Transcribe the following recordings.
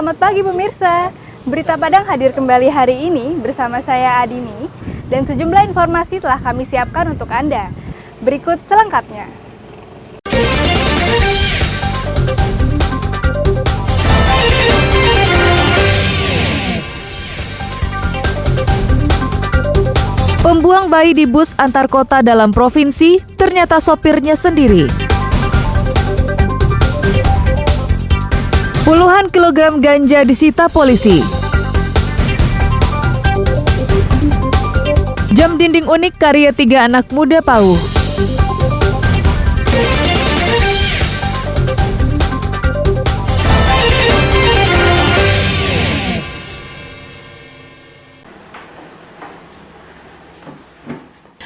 Selamat pagi pemirsa. Berita Padang hadir kembali hari ini bersama saya Adini dan sejumlah informasi telah kami siapkan untuk Anda. Berikut selengkapnya. Pembuang bayi di bus antar kota dalam provinsi, ternyata sopirnya sendiri. Puluhan kilogram ganja disita polisi. Jam dinding unik karya 3 anak muda Pauh.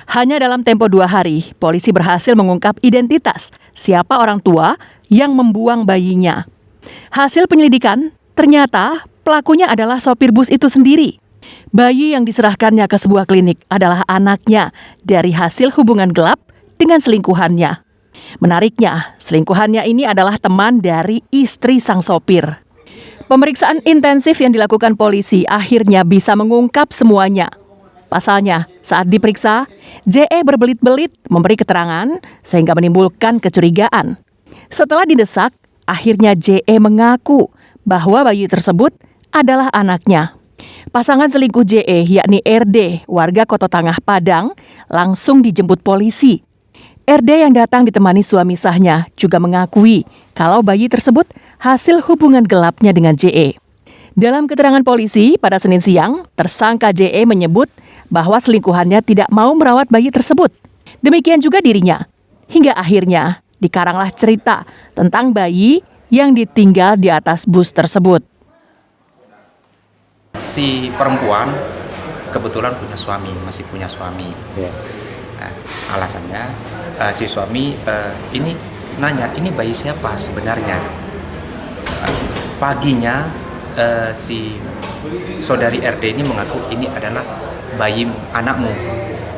Hanya dalam tempo 2 hari, polisi berhasil mengungkap identitas siapa orang tua yang membuang bayinya. Hasil penyelidikan, ternyata pelakunya adalah sopir bus itu sendiri. Bayi yang diserahkannya ke sebuah klinik adalah anaknya dari hasil hubungan gelap dengan selingkuhannya. Menariknya, selingkuhannya ini adalah teman dari istri sang sopir. Pemeriksaan intensif yang dilakukan polisi akhirnya bisa mengungkap semuanya. Pasalnya, saat diperiksa, JE berbelit-belit memberi keterangan sehingga menimbulkan kecurigaan. Setelah didesak, akhirnya JE mengaku bahwa bayi tersebut adalah anaknya. Pasangan selingkuh JE yakni RD, warga Koto Tangah Padang, langsung dijemput polisi. RD yang datang ditemani suami sahnya juga mengakui kalau bayi tersebut hasil hubungan gelapnya dengan JE. Dalam keterangan polisi pada Senin siang, tersangka JE menyebut bahwa selingkuhannya tidak mau merawat bayi tersebut. Demikian juga dirinya. Hingga akhirnya dikaranglah cerita tentang bayi yang ditinggal di atas bus tersebut. Si perempuan kebetulan punya suami, masih punya suami. Nah, alasannya si suami ini nanya, ini bayi siapa sebenarnya? Paginya si saudari RD ini mengaku ini adalah bayi anakmu.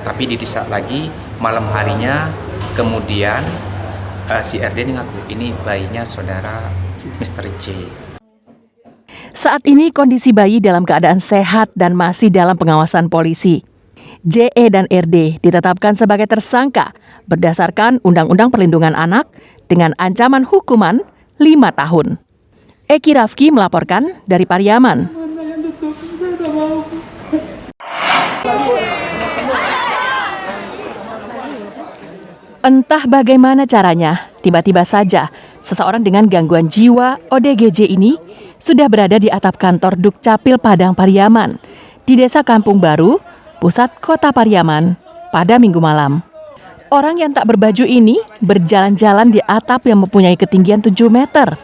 Tapi didesak lagi malam harinya, kemudian si RD ini ngaku ini bayinya saudara Mr. J. Saat ini kondisi bayi dalam keadaan sehat dan masih dalam pengawasan polisi. JE dan RD ditetapkan sebagai tersangka berdasarkan Undang-Undang Perlindungan Anak dengan ancaman hukuman 5 tahun. Eki Rafki melaporkan dari Pariaman. Entah bagaimana caranya, tiba-tiba saja seseorang dengan gangguan jiwa ODGJ ini sudah berada di atap kantor Dukcapil Padang Pariaman di Desa Kampung Baru, pusat kota Pariaman, pada Minggu malam. Orang yang tak berbaju ini berjalan-jalan di atap yang mempunyai ketinggian 7 meter.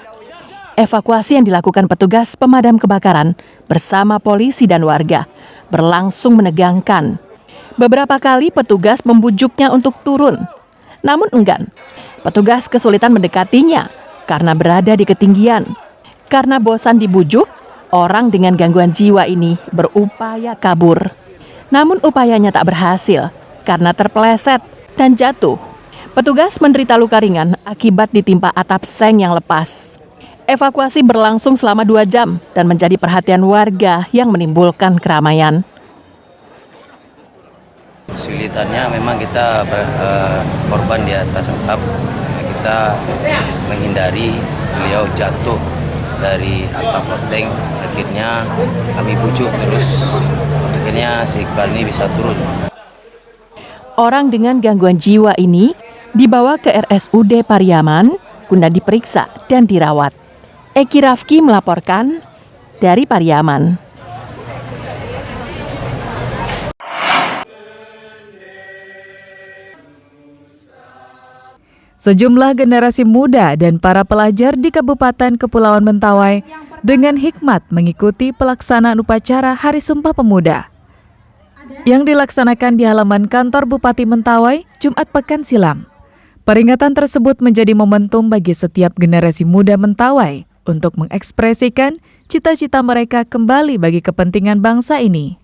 Evakuasi yang dilakukan petugas pemadam kebakaran bersama polisi dan warga berlangsung menegangkan. Beberapa kali petugas membujuknya untuk turun. Namun enggan, petugas kesulitan mendekatinya karena berada di ketinggian. Karena bosan dibujuk, orang dengan gangguan jiwa ini berupaya kabur. Namun upayanya tak berhasil karena terpeleset dan jatuh. Petugas menderita luka ringan akibat ditimpa atap seng yang lepas. Evakuasi berlangsung selama 2 jam dan menjadi perhatian warga yang menimbulkan keramaian. Kesulitannya memang kita korban di atas atap, kita menghindari beliau jatuh dari atap loteng. Akhirnya kami bujuk terus, akhirnya si Iqbal ini bisa turun. Orang dengan gangguan jiwa ini dibawa ke RSUD Pariaman guna diperiksa dan dirawat. Eki Rafki melaporkan dari Pariaman. Sejumlah generasi muda dan para pelajar di Kabupaten Kepulauan Mentawai dengan hikmat mengikuti pelaksanaan upacara Hari Sumpah Pemuda yang dilaksanakan di halaman kantor Bupati Mentawai Jumat pekan silam. Peringatan tersebut menjadi momentum bagi setiap generasi muda Mentawai untuk mengekspresikan cita-cita mereka kembali bagi kepentingan bangsa ini.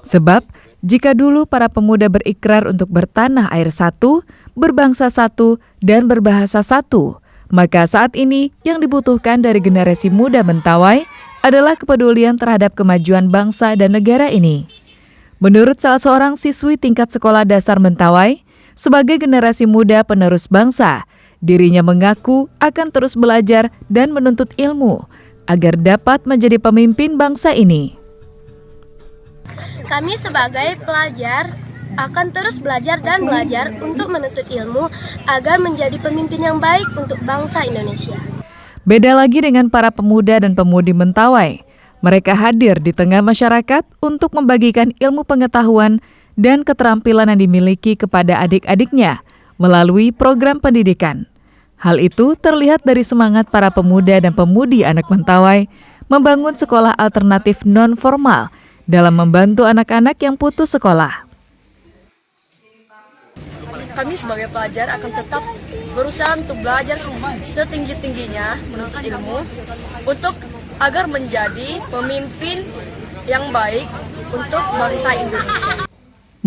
Sebab, jika dulu para pemuda berikrar untuk bertanah air satu, berbangsa satu, dan berbahasa satu, maka saat ini yang dibutuhkan dari generasi muda Mentawai adalah kepedulian terhadap kemajuan bangsa dan negara ini. Menurut salah seorang siswi tingkat sekolah dasar Mentawai, sebagai generasi muda penerus bangsa, dirinya mengaku akan terus belajar dan menuntut ilmu agar dapat menjadi pemimpin bangsa ini. Kami sebagai pelajar akan terus belajar dan belajar untuk menuntut ilmu agar menjadi pemimpin yang baik untuk bangsa Indonesia. Beda lagi dengan para pemuda dan pemudi Mentawai. Mereka hadir di tengah masyarakat untuk membagikan ilmu pengetahuan dan keterampilan yang dimiliki kepada adik-adiknya melalui program pendidikan. Hal itu terlihat dari semangat para pemuda dan pemudi anak Mentawai membangun sekolah alternatif non-formal dalam membantu anak-anak yang putus sekolah. Kami sebagai pelajar akan tetap berusaha untuk belajar setinggi-tingginya menuntut ilmu untuk agar menjadi pemimpin yang baik untuk bangsa Indonesia.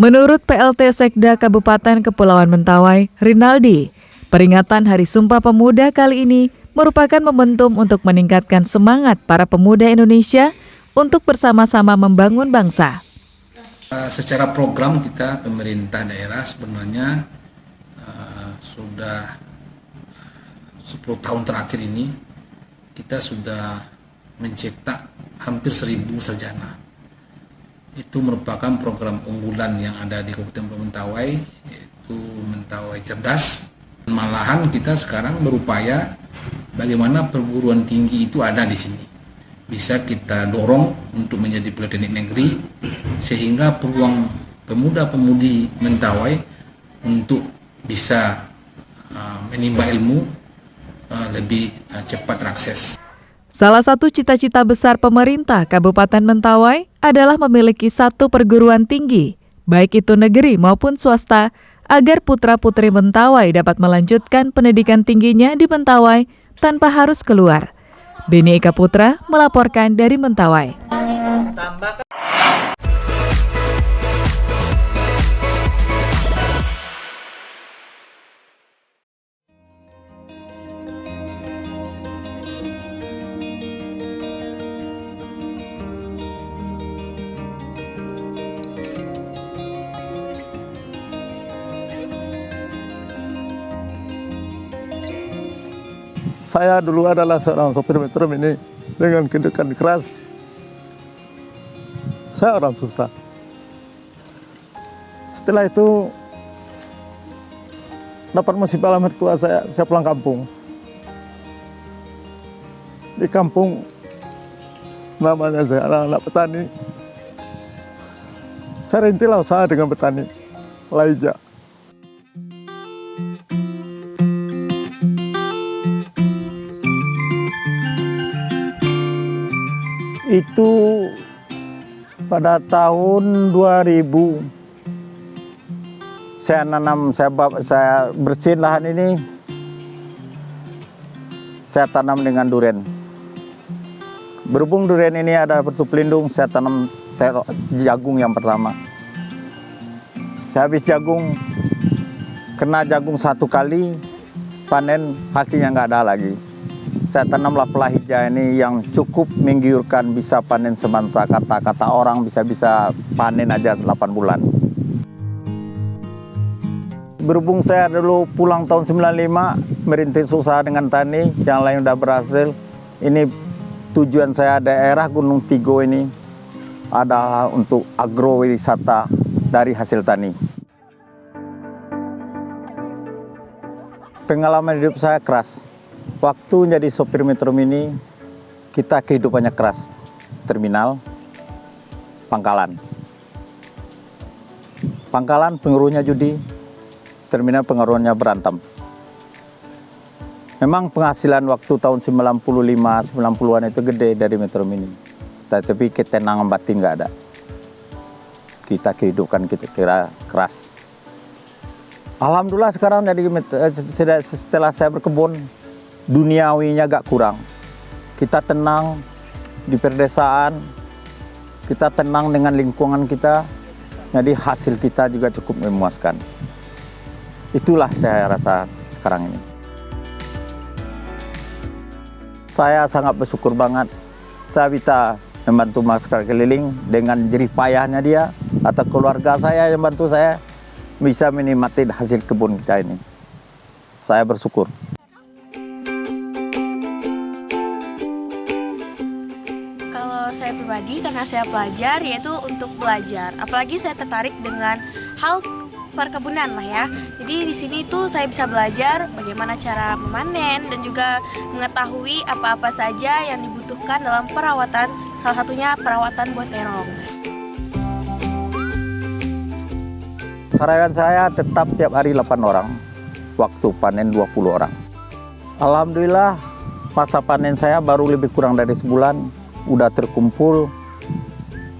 Menurut PLT Sekda Kabupaten Kepulauan Mentawai, Rinaldi, peringatan Hari Sumpah Pemuda kali ini merupakan momentum untuk meningkatkan semangat para pemuda Indonesia untuk bersama-sama membangun bangsa. Secara program kita, pemerintah daerah sebenarnya sudah 10 tahun terakhir ini kita sudah mencetak hampir 1.000 sarjana. Itu merupakan program unggulan yang ada di Kabupaten Mentawai, yaitu Mentawai Cerdas. Malahan kita sekarang berupaya bagaimana perguruan tinggi itu ada di sini. Bisa kita dorong untuk menjadi politeknik negeri, sehingga peluang pemuda-pemudi Mentawai untuk bisa menimba ilmu lebih cepat terakses. Salah satu cita-cita besar pemerintah Kabupaten Mentawai adalah memiliki satu perguruan tinggi, baik itu negeri maupun swasta, agar putra-putri Mentawai dapat melanjutkan pendidikan tingginya di Mentawai tanpa harus keluar. Beni Eka Putra melaporkan dari Mentawai. Saya dulu adalah seorang sopir metro mini dengan kehidupan keras. Saya orang susah. Setelah itu dapat musibah alamat tua saya pulang kampung. Di kampung namanya saya anak-anak petani. Saya rintilah usaha dengan petani laija. Itu pada tahun 2000 saya bersihin lahan ini, saya tanam dengan durian. Berhubung durian ini ada batu pelindung, saya tanam jagung yang pertama. Saya habis jagung, kena jagung satu kali, panen hasilnya nggak ada lagi. Saya tanamlah pelahija ini yang cukup menggiurkan, bisa panen semansa, kata-kata orang bisa panen aja 8 bulan. Berhubung saya dulu pulang tahun 95, merintis usaha dengan tani, yang lain udah berhasil. Ini tujuan saya daerah Gunung Tigo ini adalah untuk agrowisata dari hasil tani. Pengalaman hidup saya keras. Waktu jadi sopir metro mini, kita kehidupannya keras. Terminal, pangkalan. Pangkalan pengaruhnya judi, terminal pengaruhnya berantem. Memang penghasilan waktu tahun 95, 90-an itu gede dari metro mini. Tapi ketenangan batin nggak ada. Kita kehidupan kita kira keras. Alhamdulillah sekarang jadi setelah saya berkebun, duniawinya agak kurang. Kita tenang di perdesaan, kita tenang dengan lingkungan kita, jadi hasil kita juga cukup memuaskan. Itulah saya rasa sekarang ini. Saya sangat bersyukur banget saya bisa membantu masyarakat keliling dengan jerih payahnya dia atau keluarga saya yang bantu saya bisa menikmati hasil kebun kita ini. Saya bersyukur. Kalau saya pribadi, karena saya pelajar, yaitu untuk belajar. Apalagi saya tertarik dengan hal perkebunan lah ya. Jadi di sini tuh saya bisa belajar bagaimana cara memanen dan juga mengetahui apa-apa saja yang dibutuhkan dalam perawatan, salah satunya perawatan buah terong. Karyawan saya tetap tiap hari 8 orang, waktu panen 20 orang. Alhamdulillah masa panen saya baru lebih kurang dari sebulan, udah terkumpul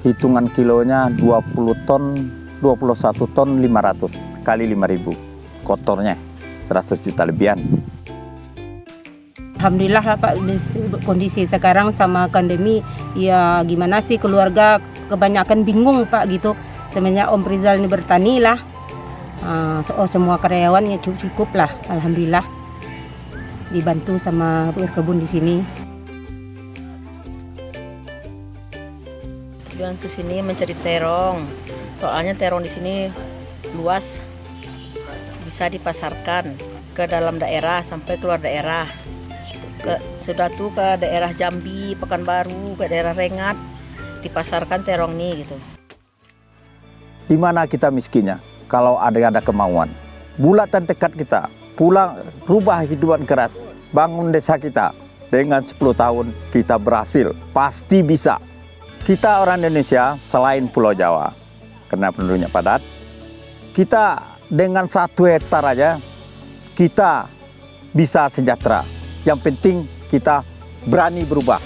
hitungan kilonya 21 ton 500 kali 5.000, kotornya 100 juta lebihan. Alhamdulillah lah Pak, kondisi sekarang sama pandemi, ya gimana sih keluarga kebanyakan bingung Pak gitu. Semenjak Om Rizal ini bertani lah, semua karyawannya cukup lah, alhamdulillah dibantu sama berkebun di sini. Tujuan ke sini mencari terong, soalnya terong di sini luas, bisa dipasarkan ke dalam daerah sampai keluar daerah. Sudah tuh ke daerah Jambi, Pekanbaru, ke daerah Rengat, dipasarkan terong nih gitu. Di mana kita miskinnya? Kalau ada kemauan, bulatan tekad kita, pulang rubah kehidupan keras, bangun desa kita. Dengan 10 tahun kita berhasil, pasti bisa. Kita orang Indonesia selain Pulau Jawa, karena penduduknya padat, kita dengan 1 hektar aja kita bisa sejahtera. Yang penting kita berani berubah.